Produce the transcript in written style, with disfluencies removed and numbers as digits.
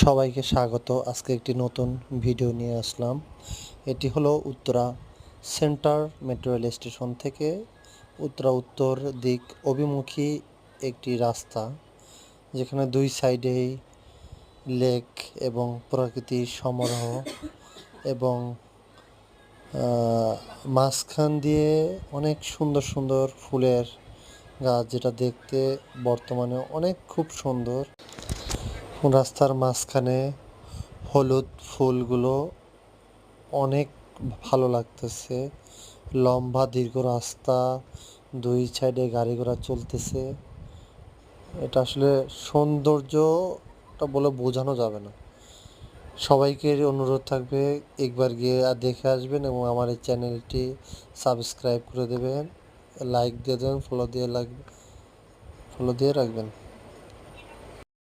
সবাইকে স্বাগত। আজকে একটি নতুন ভিডিও নিয়ে আসলাম। এটি হলো Uttara centre metro rail station থেকে উত্তরা উত্তর দিক অভিমুখী একটি রাস্তা, যেখানে দুই সাইডেই লেক এবং প্রকৃতির সমারোহ এবং মাঝখান দিয়ে অনেক সুন্দর সুন্দর ফুলের গাছ, যেটা দেখতে বর্তমানে অনেক খুব সুন্দর। রাস্তার মাঝখানে হলুদ ফুলগুলো অনেক ভালো লাগতেছে। লম্বা দীর্ঘ রাস্তা, দুই সাইডে গাড়ি ঘোড়া চলতেছে। এটা আসলে সৌন্দর্যটা বলে বোঝানো যাবে না। সবাইকে অনুরোধ থাকবে একবার গিয়ে দেখে আসবেন এবং আমার এই চ্যানেলটি সাবস্ক্রাইব করে দেবেন, লাইক দিয়ে দেবেন, ফলো দিয়ে রাখবেন।